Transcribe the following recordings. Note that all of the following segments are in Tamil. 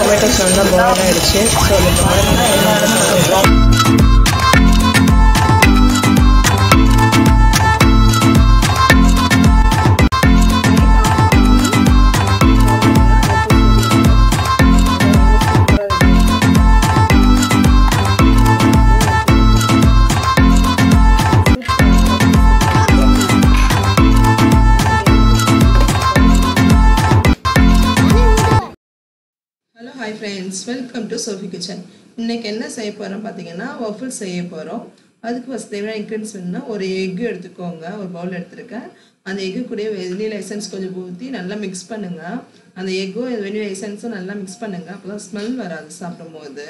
டொமேட்டோஸ் நல்லா பாயில் ஆகிடுச்சு. So Hi friends, welcome to Sophie Kitchen. இன்னைக்கு என்ன செய்ய போறோம் பாத்தீங்கன்னா waffles செய்ய போறோம். அதுக்கு ஃபர்ஸ்ட் தேவையான ingredients வேணும்னா ஒரு எக் எடுத்துக்கோங்க, ஒரு பவுல் எடுத்துக்கங்க. அந்த எக் கூட வெனிலா எசன்ஸ் கொஞ்சம் ஊத்தி நல்லா mix பண்ணுங்க. அந்த எக்கும் வெனிலா எசன்ஸும் நல்லா mix பண்ணுங்க. அப்பதான் ஸ்மெல் வராது சாப்பிடும்போது.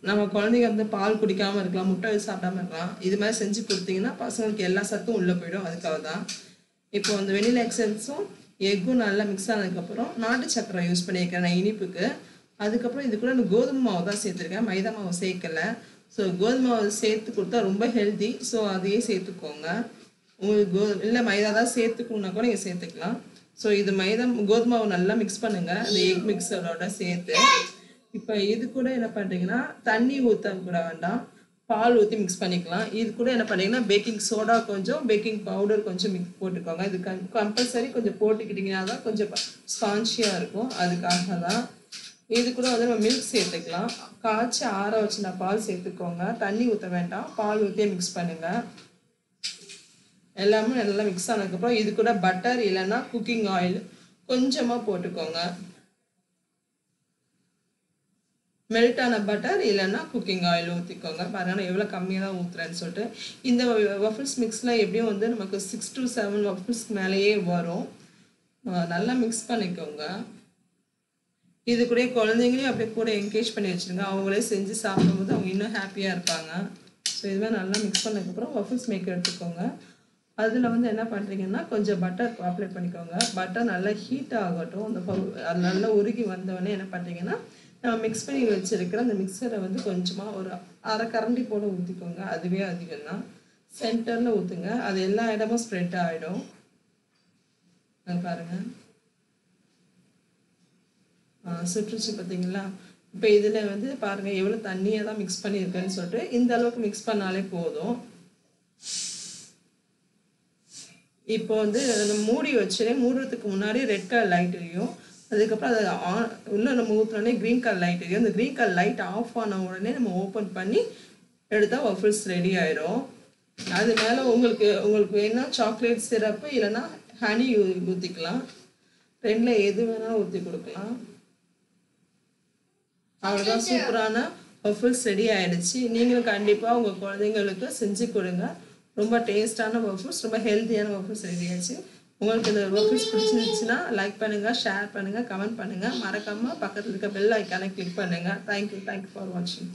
நம்ம குழந்தைங்க வந்து பால் குடிக்காம இருக்கலாம், முட்டை சாப்பிடாம இருக்கலாம். இது மாதிரி செஞ்சு கொடுத்தீங்கன்னா பசங்களுக்கு எல்லா சத்தும் உள்ள போயிடும். அதுக்காக தான். இப்போ அந்த வெனிலா எசன்ஸும் எக்கும் நல்லா மிக்ஸ் ஆனதுக்கப்புறம் நாட்டு சக்கரை யூஸ் பண்ணியிருக்கேன் நான் இனிப்புக்கு. அதுக்கப்புறம் இது கூட நான் கோதுமை மாவு தான் சேர்த்துருக்கேன், மைதா மாவு சேர்க்கலை. ஸோ கோதுமை மாவு சேர்த்து கொடுத்தா ரொம்ப ஹெல்தி. ஸோ அதையே சேர்த்துக்கோங்க. உங்களுக்கு இல்லை மைதா தான் சேர்த்துக்கணுன்னா கூட நீங்கள் சேர்த்துக்கலாம். ஸோ இது கோதுமை மாவு நல்லா மிக்ஸ் பண்ணுங்கள் அந்த எக் மிக்சரோட சேர்த்து. இப்போ இது கூட என்ன பண்ணுறீங்கன்னா தண்ணி ஊற்ற கூட வேண்டாம், பால் ஊற்றி மிக்ஸ் பண்ணிக்கலாம். இது கூட என்ன பண்ணிங்கன்னா பேக்கிங் சோடா கொஞ்சம், பேக்கிங் பவுடர் கொஞ்சம் போட்டுக்கோங்க. இது கம்பல்சரி கொஞ்சம் போட்டுக்கிட்டிங்கன்னா தான் கொஞ்சம் ஸ்பான்ச்சியாக இருக்கும். அதுக்காக தான். இது கூட வந்து நம்ம மில்க் சேர்த்துக்கலாம். காய்ச்சி ஆற வச்சுனா பால் சேர்த்துக்கோங்க. தண்ணி ஊற்ற வேண்டாம், பால் ஊற்றியே மிக்ஸ் பண்ணுங்கள். எல்லாமே நல்லா மிக்ஸ் ஆனதுக்கப்புறம் இது கூட பட்டர் இல்லைன்னா குக்கிங் ஆயில் கொஞ்சமாக போட்டுக்கோங்க. மெல்ட்டான பட்டர் இல்லைன்னா குக்கிங் ஆயில் ஊற்றிக்கோங்க. பாருங்க நான் எவ்வளோ கம்மியாக தான் ஊற்றுறேன்னு சொல்லிட்டு. இந்த வஃபிள்ஸ் மிக்ஸில் எப்படியும் வந்து நமக்கு 6 to 7 வஃபிள்ஸ் மேலேயே வரும். நல்லா மிக்ஸ் பண்ணிக்கோங்க. இது கூட குழந்தைங்களையும் அப்படியே கூட என்கரேஜ் பண்ணி வச்சுருங்க. அவங்களே செஞ்சு சாப்பிடும்போது அவங்க இன்னும் ஹாப்பியாக இருப்பாங்க. ஸோ இதுமாதிரி நல்லா மிக்ஸ் பண்ணதுக்கப்புறம் வஃபிள்ஸ் மேக்கர் எடுத்துக்கோங்க. அதில் வந்து என்ன பண்ணுறீங்கன்னா கொஞ்சம் பட்டர் அப்ளை பண்ணிக்கோங்க. பட்டர் நல்லா ஹீட் ஆகட்டும். அது நல்லா உருகி வந்தோடனே என்ன பண்ணுறீங்கன்னா நம்ம மிக்ஸ் பண்ணி வச்சுருக்கிற அந்த மிக்சரை வந்து கொஞ்சமாக ஒரு அரை கரண்டி போல ஊற்றிக்கோங்க. அதுவே அதிகம் தான். சென்டரில் ஊற்றுங்க, அது எல்லா இடமும் ஸ்ப்ரெட் ஆகிடும். அது பாருங்கள் சுற்றுச்சு பார்த்தீங்களா. இப்போ இதில் வந்து பாருங்கள் எவ்வளோ தண்ணியாக தான் மிக்ஸ் பண்ணியிருக்கேன்னு சொல்லிட்டு. இந்த அளவுக்கு மிக்ஸ் பண்ணாலே போதும். இப்போ வந்து மூடி வச்சுட்டு மூடுறதுக்கு முன்னாடி ரெட் கலர் லைட் எரியும். அதுக்கப்புறம் அதை உள்ளே நம்ம ஊற்றுனோடனே க்ரீன் கலர் லைட் எரியும். அந்த க்ரீன் கலர் லைட் ஆஃப் ஆன உடனே நம்ம ஓப்பன் பண்ணி எடுத்தால் வஃபிள்ஸ் ரெடி ஆயிடும். அது மேலே உங்களுக்கு வேணும்னா சாக்லேட் சிரப்பு இல்லைன்னா ஹனி ஊற்றிக்கலாம். ரெண்டில் எது வேணாலும் ஊற்றி கொடுக்கலாம். அவ்வளோதான், சூப்பரான வஃபிள்ஸ் ரெடி ஆகிடுச்சு. நீங்களும் கண்டிப்பாக உங்கள் குழந்தைங்களுக்கு செஞ்சு கொடுங்க. ரொம்ப டேஸ்டான வஃபிள்ஸ், ரொம்ப ஹெல்த்தியான வஃபிள்ஸ் ரெடி ஆயிடுச்சு. உங்களுக்கு இந்த வஃபிள்ஸ் பிடிச்சிருந்துச்சுன்னா லைக் பண்ணுங்கள், ஷேர் பண்ணுங்கள், கமெண்ட் பண்ணுங்கள். மறக்காமல் பக்கத்தில் இருக்க பெல் ஐக்கானை கிளிக் பண்ணுங்கள். தேங்க்யூ ஃபார் வாட்சிங்.